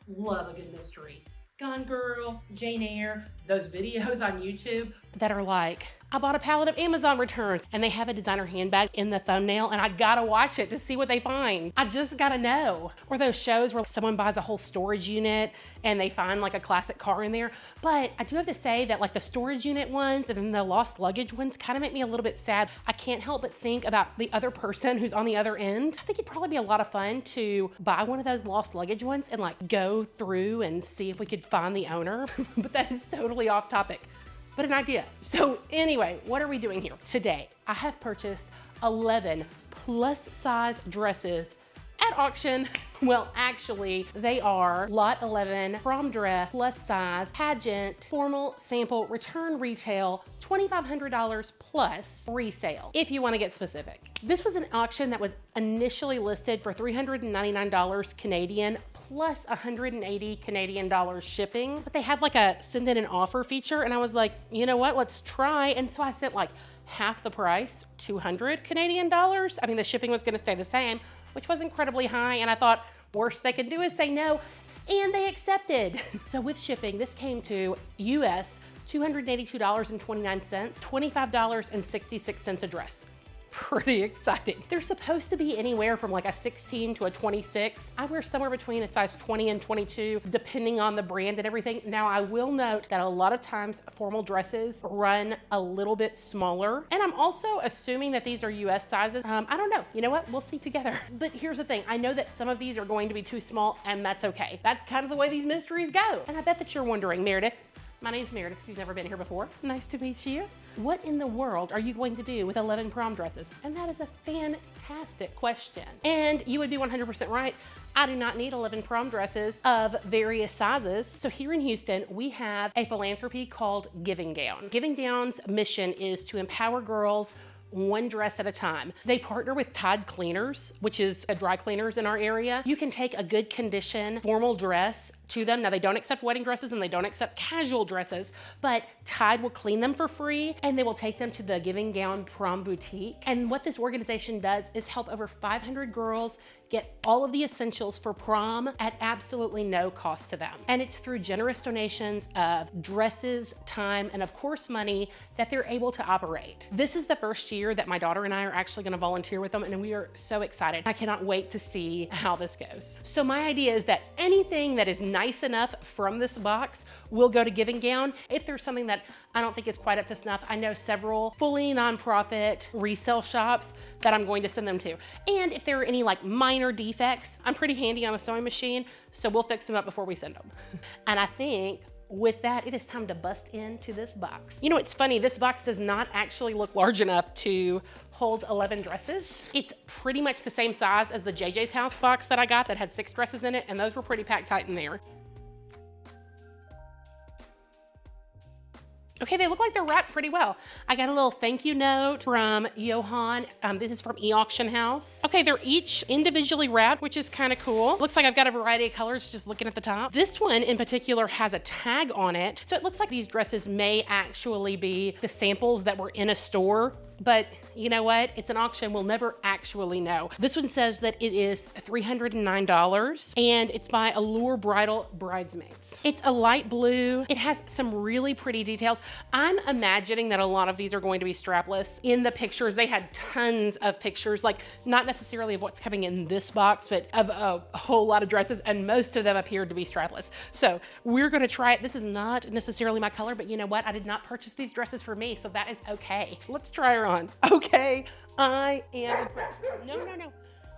love a good mystery. Gone Girl, Jane Eyre, those videos on YouTube that are like, I bought a pallet of Amazon returns and they have a designer handbag in the thumbnail and I gotta watch it to see what they find. I just gotta know. Or those shows where someone buys a whole storage unit and they find like a classic car in there. But I do have to say that like the storage unit ones and then the lost luggage ones kind of make me a little bit sad. I can't help but think about the other person who's on the other end. I think it'd probably be a lot of fun to buy one of those lost luggage ones and like go through and see if we could find the owner. But that is totally off topic. But an idea. So anyway, what are we doing here? Today, I have purchased 11 plus size dresses at auction. Well, actually, they are lot 11 prom dress, plus size, pageant, formal, sample, return retail, $2,500 plus resale, if you want to get specific. This was an auction that was initially listed for $399 Canadian plus 180 Canadian dollars shipping, but they had like a send in an offer feature, and I was like, you know what, let's try. And so I sent like half the price, 200 Canadian dollars. I mean, the shipping was gonna stay the same, which was incredibly high, and I thought worst they could do is say no, and they accepted. So with shipping, this came to US $282.29, $25.66 a dress. Pretty exciting. They're supposed to be anywhere from like a 16 to a 26. I wear somewhere between a size 20 and 22, depending on the brand and everything. Now, I will note that a lot of times formal dresses run a little bit smaller. And I'm also assuming that these are US sizes. I don't know. You know what? We'll see together. But here's the thing. I know that some of these are going to be too small, and that's okay. That's kind of the way these mysteries go. And I bet that you're wondering, Meredith, my name's Meredith, if you've never been here before. Nice to meet you. What in the world are you going to do with 11 prom dresses? And that is a fantastic question. And you would be 100% right. I do not need 11 prom dresses of various sizes. So here in Houston, we have a philanthropy called Giving Gown. Giving Gown's mission is to empower girls one dress at a time. They partner with Tide Cleaners, which is a dry cleaners in our area. You can take a good condition formal dress to them. Now, they don't accept wedding dresses and they don't accept casual dresses, but Tide will clean them for free and they will take them to the Giving Gown Prom Boutique. And what this organization does is help over 500 girls get all of the essentials for prom at absolutely no cost to them. And it's through generous donations of dresses, time, and of course money that they're able to operate. This is the first year that my daughter and I are actually gonna volunteer with them, and we are so excited. I cannot wait to see how this goes. So my idea is that anything that is nice enough from this box will go to Giving Gown. If there's something that I don't think is quite up to snuff, I know several fully nonprofit resale shops that I'm going to send them to. And if there are any like minor defects, I'm pretty handy on a sewing machine, so we'll fix them up before we send them. And I think with that, it is time to bust into this box. You know, it's funny, this box does not actually look large enough to hold 11 dresses. It's pretty much the same size as the JJ's House box that I got that had 6 dresses in it, and those were pretty packed tight in there. Okay, they look like they're wrapped pretty well. I got a little thank you note from Johan. This is from eAuction House. Okay, they're each individually wrapped, which is kind of cool. Looks like I've got a variety of colors just looking at the top. This one in particular has a tag on it. So it looks like these dresses may actually be the samples that were in a store. But you know what? It's an auction. We'll never actually know. This one says that it is $309 and it's by Allure Bridal Bridesmaids. It's a light blue. It has some really pretty details. I'm imagining that a lot of these are going to be strapless. In the pictures, they had tons of pictures, like not necessarily of what's coming in this box, but of a whole lot of dresses, and most of them appeared to be strapless. So we're gonna try it. This is not necessarily my color, but you know what? I did not purchase these dresses for me, so that is okay. Let's try her on. Okay, I am impressed. No.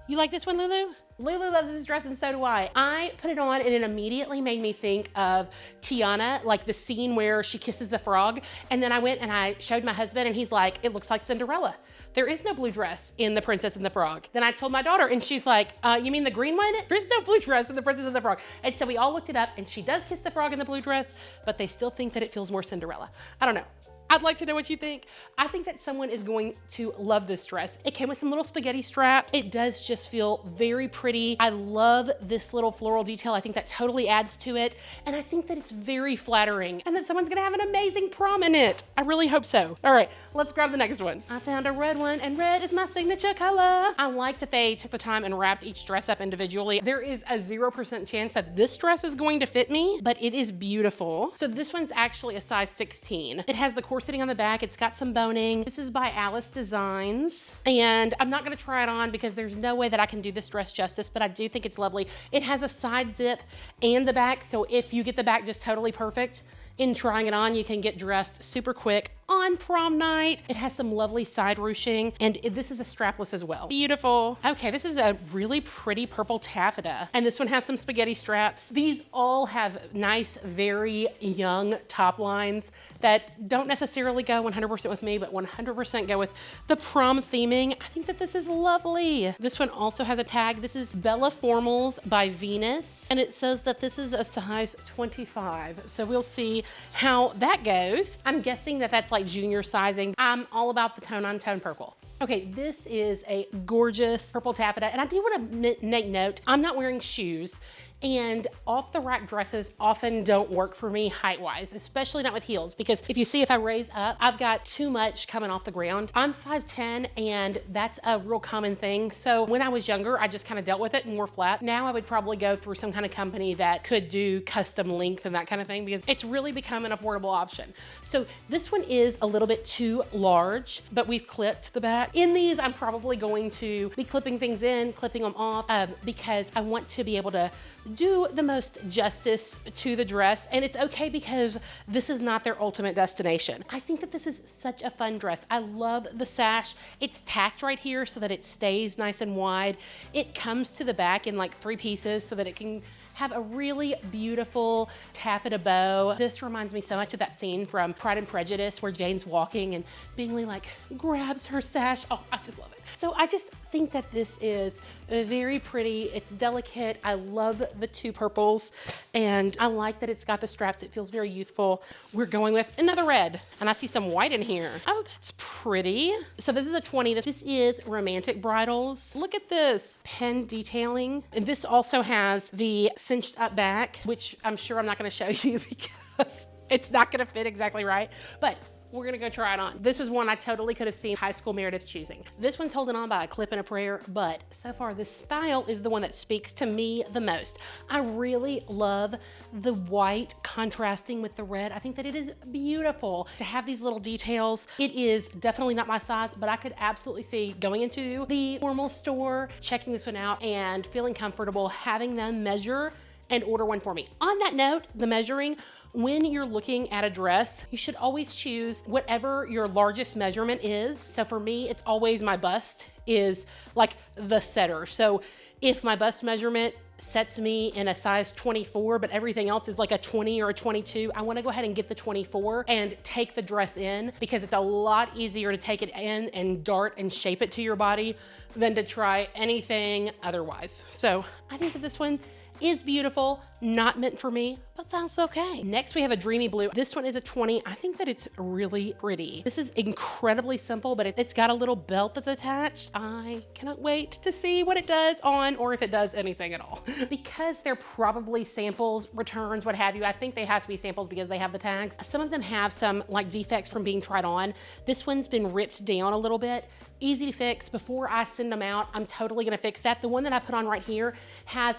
You like this one, Lulu? Lulu loves this dress and so do I. I put it on and it immediately made me think of Tiana, like the scene where she kisses the frog. And then I went and I showed my husband and he's like, it looks like Cinderella. There is no blue dress in The Princess and the Frog. Then I told my daughter and she's like, you mean the green one? There is no blue dress in The Princess and the Frog. And so we all looked it up and she does kiss the frog in the blue dress, but they still think that it feels more Cinderella. I don't know. I'd like to know what you think. I think that someone is going to love this dress. It came with some little spaghetti straps. It does just feel very pretty. I love this little floral detail. I think that totally adds to it. And I think that it's very flattering and that someone's gonna have an amazing prom in it. I really hope so. All right, let's grab the next one. I found a red one and red is my signature color. I like that they took the time and wrapped each dress up individually. There is a 0% chance that this dress is going to fit me, but it is beautiful. So this one's actually a size 16. It has the corseting on the back. It's got some boning. This is by Alice Designs. And I'm not gonna try it on because there's no way that I can do this dress justice, but I do think it's lovely. It has a side zip and the back. So if you get the back just totally perfect, in trying it on, you can get dressed super quick on prom night. It has some lovely side ruching, and this is a strapless as well. Beautiful. Okay, this is a really pretty purple taffeta, and this one has some spaghetti straps. These all have nice, very young top lines that don't necessarily go 100% with me, but 100% go with the prom theming. I think that this is lovely. This one also has a tag. This is Bella Formals by Venus, and it says that this is a size 25. So we'll see how that goes. I'm guessing that that's like junior sizing. I'm all about the tone on tone purple. Okay, this is a gorgeous purple taffeta, and I do want to make note, I'm not wearing shoes, and off the rack dresses often don't work for me height-wise, especially not with heels, because if I raise up, I've got too much coming off the ground. I'm 5'10", and that's a real common thing. So when I was younger, I just kind of dealt with it and wore flat. Now I would probably go through some kind of company that could do custom length and that kind of thing, because it's really become an affordable option. So this one is a little bit too large, but we've clipped the back. In these, I'm probably going to be clipping things in, clipping them off, because I want to be able to do the most justice to the dress, and it's okay because this is not their ultimate destination. I think that this is such a fun dress. I love the sash. It's tacked right here so that it stays nice and wide. It comes to the back in like 3 pieces so that it can have a really beautiful taffeta bow. This reminds me so much of that scene from Pride and Prejudice where Jane's walking and Bingley like grabs her sash. Oh, I just love it. So I just think that this is very pretty. It's delicate. I love the 2 purples, and I like that it's got the straps. It feels very youthful. We're going with another red, and I see some white in here. Oh, that's pretty. So this is a 20. This is Romantic Bridals. Look at this pen detailing. And this also has the cinched up back, which I'm sure I'm not gonna show you because it's not gonna fit exactly right, but we're gonna go try it on. This is one I totally could have seen high school Meredith choosing. This one's holding on by a clip and a prayer, but so far this style is the one that speaks to me the most. I really love the white contrasting with the red. I think that it is beautiful to have these little details. It is definitely not my size, but I could absolutely see going into the formal store, checking this one out and feeling comfortable having them measure and order one for me. On that note, the measuring, when you're looking at a dress, you should always choose whatever your largest measurement is. So for me, it's always my bust is like the setter. So if my bust measurement sets me in a size 24, but everything else is like a 20 or a 22, I wanna go ahead and get the 24 and take the dress in, because it's a lot easier to take it in and dart and shape it to your body than to try anything otherwise. So I think that this one is beautiful, not meant for me, but that's okay. Next, we have a dreamy blue. This one is a 20. I think that it's really pretty. This is incredibly simple, but it's got a little belt that's attached. I cannot wait to see what it does on, or if it does anything at all. Because they're probably samples, returns, what have you, I think they have to be samples because they have the tags. Some of them have some like defects from being tried on. This one's been ripped down a little bit. Easy to fix. Before I send them out, I'm totally gonna fix that. The one that I put on right here has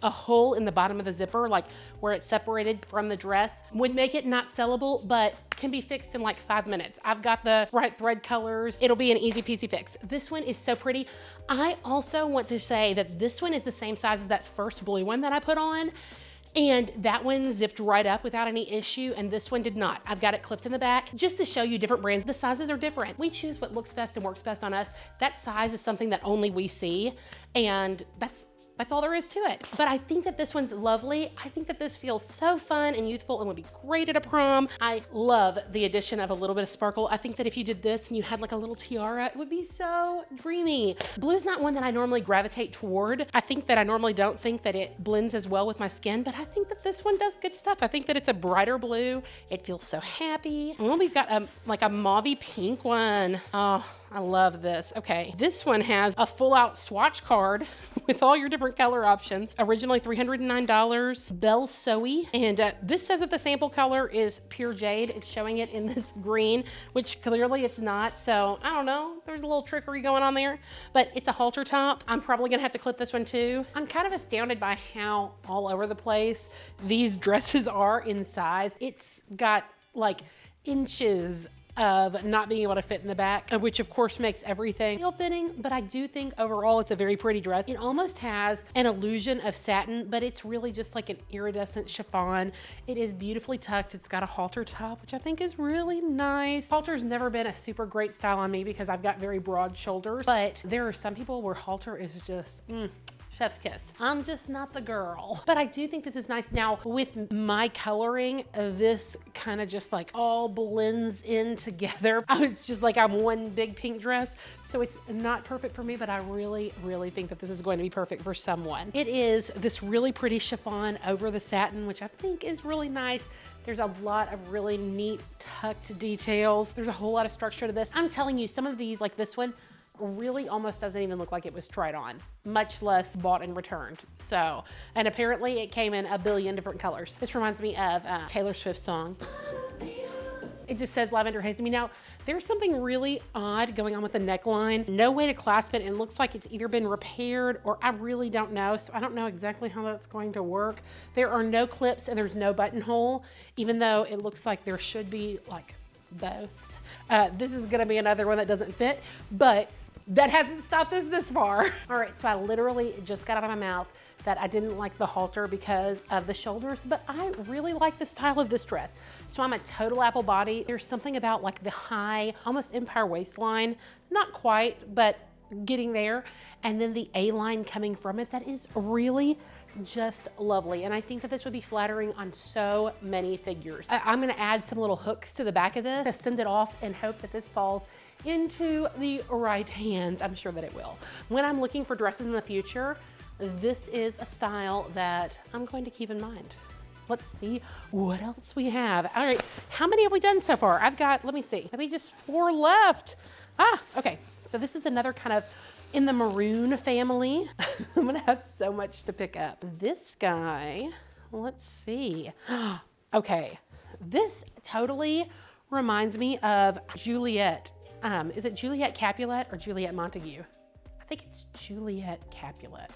a hole in the bottom of the zipper, like where it's separated from the dress. Would make it not sellable, but can be fixed in like 5 minutes. I've got the right thread colors. It'll be an easy peasy fix. This one is so pretty. I also want to say that this one is the same size as that first blue one that I put on. And that one zipped right up without any issue, and this one did not. I've got it clipped in the back just to show you different brands. The sizes are different. We choose what looks best and works best on us. That size is something that only we see, and that's That's all there is to it. But I think that this one's lovely. I think that this feels so fun and youthful and would be great at a prom. I love the addition of a little bit of sparkle. I think that if you did this and you had like a little tiara, it would be so dreamy. Blue's not one that I normally gravitate toward. I think that I normally don't think that it blends as well with my skin, but I think that this one does good stuff. I think that it's a brighter blue. It feels so happy. And then we've got like a mauvey pink one. Oh, I love this. Okay, this one has a full out swatch card with all your different color options. Originally $309, Belle Soie. And this says that the sample color is pure jade. It's showing it in this green, which clearly it's not. So I don't know, there's a little trickery going on there, but it's a halter top. I'm probably gonna have to clip this one too. I'm kind of astounded by how all over the place these dresses are in size. It's got like inches of not being able to fit in the back, which of course makes everything feel fitting, but I do think overall it's a very pretty dress. It almost has an illusion of satin, but it's really just like an iridescent chiffon. It is beautifully tucked. It's got a halter top, which I think is really nice. Halter's never been a super great style on me because I've got very broad shoulders, but there are some people where halter is just, chef's kiss. I'm just not the girl. But I do think this is nice. Now with my coloring, this kind of just like all blends in together. It's just like I'm one big pink dress. So it's not perfect for me, but I really, really think that this is going to be perfect for someone. It is this really pretty chiffon over the satin, which I think is really nice. There's a lot of really neat tucked details. There's a whole lot of structure to this. I'm telling you, some of these, like this one, really almost doesn't even look like it was tried on, much less bought and returned. So, and apparently it came in a billion different colors. This reminds me of Taylor Swift's song. It just says Lavender Haze to me. Now, there's something really odd going on with the neckline. No way to clasp it, and it looks like it's either been repaired or I really don't know. So I don't know exactly how that's going to work. There are no clips and there's no buttonhole, even though it looks like there should be like both. This is gonna be another one that doesn't fit, but that hasn't stopped us this far. All right, so I literally just got out of my mouth that I didn't like the halter because of the shoulders, but I really like the style of this dress. So I'm a total apple body. There's something about like the high, almost empire waistline, not quite, but getting there. And then the A-line coming from it, that is really just lovely. And I think that this would be flattering on so many figures. I'm gonna add some little hooks to the back of this to send it off and hope that this falls into the right hands. I'm sure that it will. When I'm looking for dresses in the future, this is a style that I'm going to keep in mind. Let's see what else we have. All right, how many have we done so far? I've got, let me see, maybe just 4 left. Okay, so this is another kind of in the maroon family. I'm gonna have so much to pick up. This guy, let's see. Okay, this totally reminds me of Juliet. Is it Juliet Capulet or Juliet Montague? I think it's Juliet Capulet.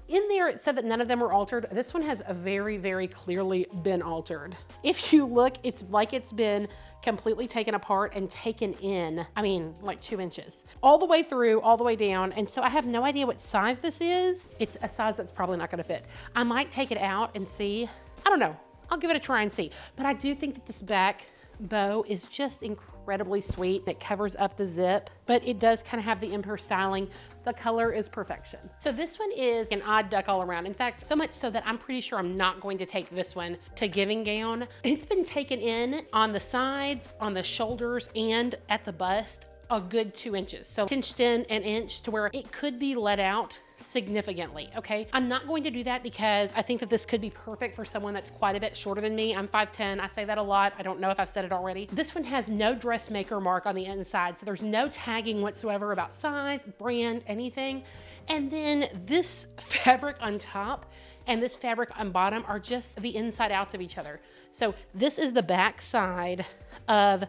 In there, it said that none of them were altered. This one has very, very clearly been altered. If you look, it's like it's been completely taken apart and taken in, I mean, like 2 inches. All the way through, all the way down. And so I have no idea what size this is. It's a size that's probably not gonna fit. I might take it out and see. I don't know. I'll give it a try and see. But I do think that this back bow is just incredibly sweet. It covers up the zip, but it does kind of have the emperor styling. The color is perfection. So this one is an odd duck all around. In fact, so much so that I'm pretty sure I'm not going to take this one to giving gown. It's been taken in on the sides, on the shoulders, and at the bust a good 2 inches. So pinched in an inch to where it could be let out significantly, okay? I'm not going to do that because I think that this could be perfect for someone that's quite a bit shorter than me. I'm 5'10", I say that a lot. I don't know if I've said it already. This one has no dressmaker mark on the inside, so there's no tagging whatsoever about size, brand, anything. And then this fabric on top and this fabric on bottom are just the inside outs of each other. So this is the back side of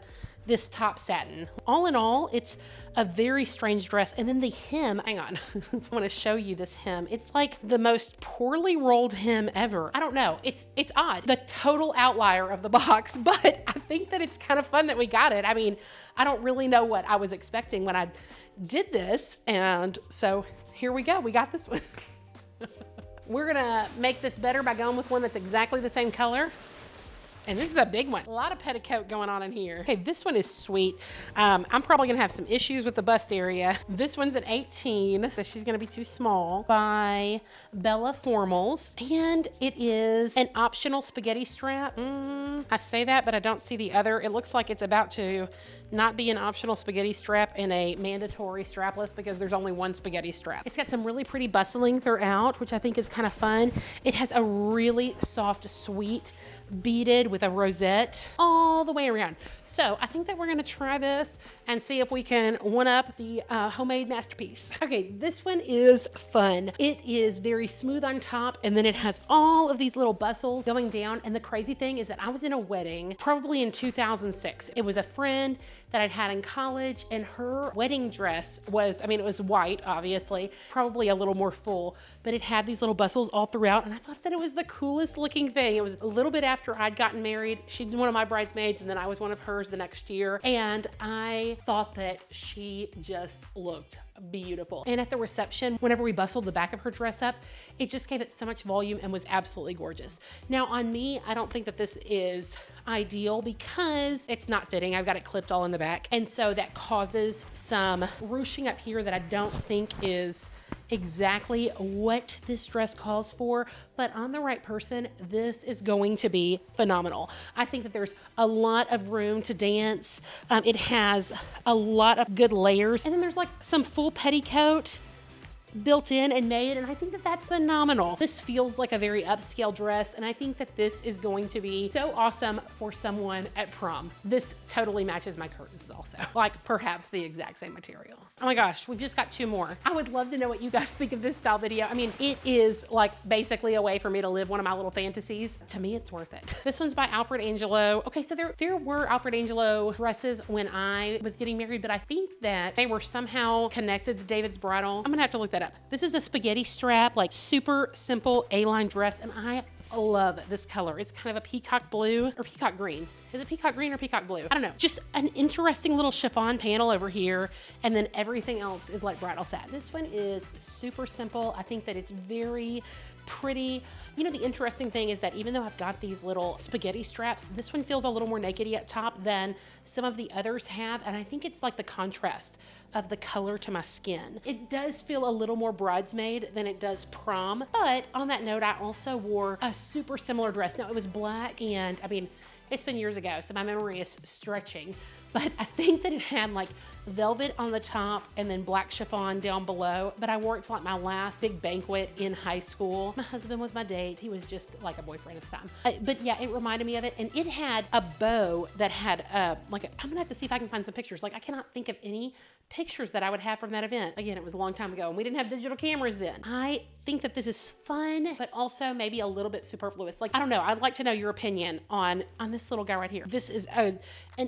this top satin. All in all, it's a very strange dress. And then the hem, hang on, I wanna show you this hem. It's like the most poorly rolled hem ever. I don't know, it's odd. The total outlier of the box, but I think that it's kind of fun that we got it. I mean, I don't really know what I was expecting when I did this. And so here we go, we got this one. We're gonna make this better by going with one that's exactly the same color. And this is a big one. A lot of petticoat going on in here. Okay, this one is sweet. I'm probably gonna have some issues with the bust area. This one's an 18, so she's gonna be too small, by Bella Formals. And it is an optional spaghetti strap. I say that, but I don't see the other. It looks like it's about to not be an optional spaghetti strap and a mandatory strapless because there's only one spaghetti strap. It's got some really pretty bustling throughout, which I think is kind of fun. It has a really soft, sweet, beaded with a rosette all the way around. So I think that we're gonna try this and see if we can one up the homemade masterpiece. Okay, this one is fun. It is very smooth on top, and then it has all of these little bustles going down. And the crazy thing is that I was in a wedding probably in 2006. It was a friend that I'd had in college, and her wedding dress was, I mean, it was white, obviously, probably a little more full, but it had these little bustles all throughout, and I thought that it was the coolest looking thing. It was a little bit after I'd gotten married. She was one of my bridesmaids, and then I was one of hers the next year, and I thought that she just looked beautiful. And at the reception, whenever we bustled the back of her dress up, it just gave it so much volume and was absolutely gorgeous. Now on me, I don't think that this is ideal because it's not fitting. I've got it clipped all in the back. And so that causes some ruching up here that I don't think is exactly what this dress calls for, but on the right person, this is going to be phenomenal. I think that there's a lot of room to dance. It has a lot of good layers, and then there's like some full petticoat built in and made, and I think that that's phenomenal. This feels like a very upscale dress, and I think that this is going to be so awesome for someone at prom. This totally matches my curtains also, like perhaps the exact same material. Oh my gosh, we've just got two more. I would love to know what you guys think of this style video. I mean, it is like basically a way for me to live one of my little fantasies. To me, it's worth it. This one's by Alfred Angelo. Okay, so there were Alfred Angelo dresses when I was getting married, but I think that they were somehow connected to David's Bridal. I'm gonna have to look that up. This is a spaghetti strap, like super simple A-line dress, and I love this color. It's kind of a peacock blue or peacock green. Is it peacock green or peacock blue? I don't know. Just an interesting little chiffon panel over here, and then everything else is like bridal satin. This one is super simple. I think that it's very pretty. You know, the interesting thing is that even though I've got these little spaghetti straps, this one feels a little more nakedy up top than some of the others have, and I think it's like the contrast of the color to my skin. It does feel a little more bridesmaid than it does prom, but on that note, I also wore a super similar dress. Now, it was black, and I mean, it's been years ago, so my memory is stretching, but I think that it had like velvet on the top and then black chiffon down below, but I wore it to like my last big banquet in high school. My husband was my date. He was just like a boyfriend at the time. But yeah, it reminded me of it, and it had a bow that had like I'm gonna have to see if I can find some pictures. Like, I cannot think of any pictures that I would have from that event. Again, it was a long time ago, and we didn't have digital cameras then. I think that this is fun, but also maybe a little bit superfluous. Like, I don't know, I'd like to know your opinion on this little guy right here. This is an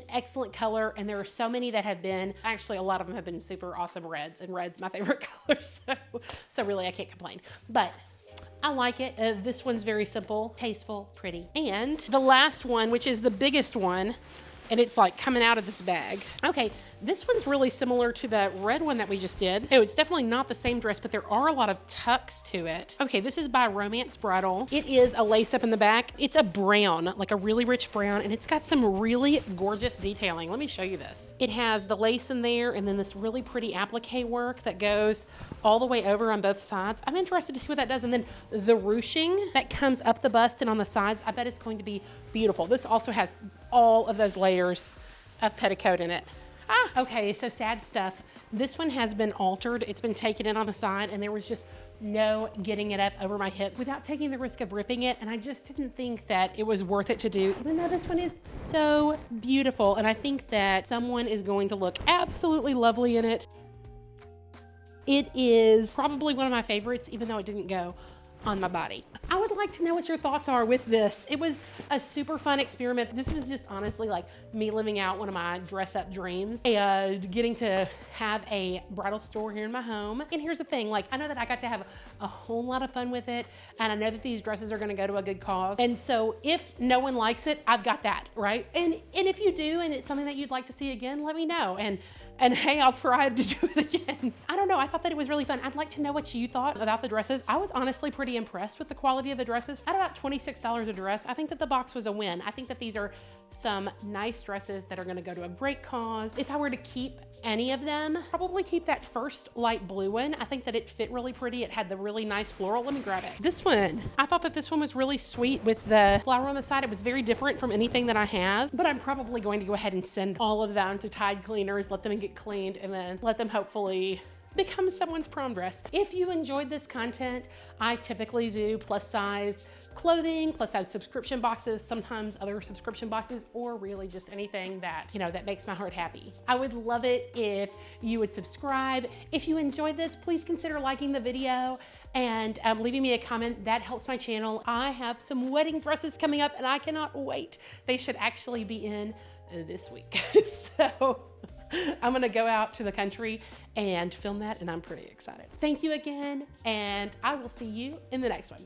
excellent color, and there are so many that have been, actually a lot of them have been super awesome reds, and red's my favorite color, so really I can't complain. But I like it. This one's very simple, tasteful, pretty. And the last one, which is the biggest one, and it's like coming out of this bag. Okay, this one's really similar to the red one that we just did. Oh, it's definitely not the same dress, but there are a lot of tucks to it. Okay, this is by Romance Bridal. It is a lace up in the back. It's a brown, like a really rich brown, and it's got some really gorgeous detailing. Let me show you this. It has the lace in there, and then this really pretty applique work that goes all the way over on both sides. I'm interested to see what that does. And then the ruching that comes up the bust and on the sides, I bet it's going to be beautiful. This also has all of those layers of petticoat in it. Okay, so sad stuff. This one has been altered. It's been taken in on the side, and there was just no getting it up over my hip without taking the risk of ripping it, and I just didn't think that it was worth it to do, even though this one is so beautiful, and I think that someone is going to look absolutely lovely in it. It is probably one of my favorites, even though it didn't go on my body. I would like to know what your thoughts are with this. It was a super fun experiment. This was just honestly like me living out one of my dress up dreams and getting to have a bridal store here in my home. And here's the thing, like, I know that I got to have a whole lot of fun with it, and I know that these dresses are gonna go to a good cause. And so if no one likes it, I've got that, right? And if you do, and it's something that you'd like to see again, let me know. And hey, I'll try to do it again. I don't know, I thought that it was really fun. I'd like to know what you thought about the dresses. I was honestly pretty impressed with the quality quality of the dresses. At about $26 a dress, I think that the box was a win. I think that these are some nice dresses that are gonna go to a great cause. If I were to keep any of them, probably keep that first light blue one. I think that it fit really pretty. It had the really nice floral. Let me grab it. This one, I thought that this one was really sweet with the flower on the side. It was very different from anything that I have, but I'm probably going to go ahead and send all of them to Tide cleaners, let them get cleaned, and then let them hopefully become someone's prom dress. If you enjoyed this content, I typically do plus size clothing, plus size subscription boxes, sometimes other subscription boxes, or really just anything that, you know, that makes my heart happy. I would love it if you would subscribe. If you enjoyed this, please consider liking the video and leaving me a comment. That helps my channel. I have some wedding dresses coming up and I cannot wait. They should actually be in this week. So I'm gonna go out to the country and film that, and I'm pretty excited. Thank you again, and I will see you in the next one.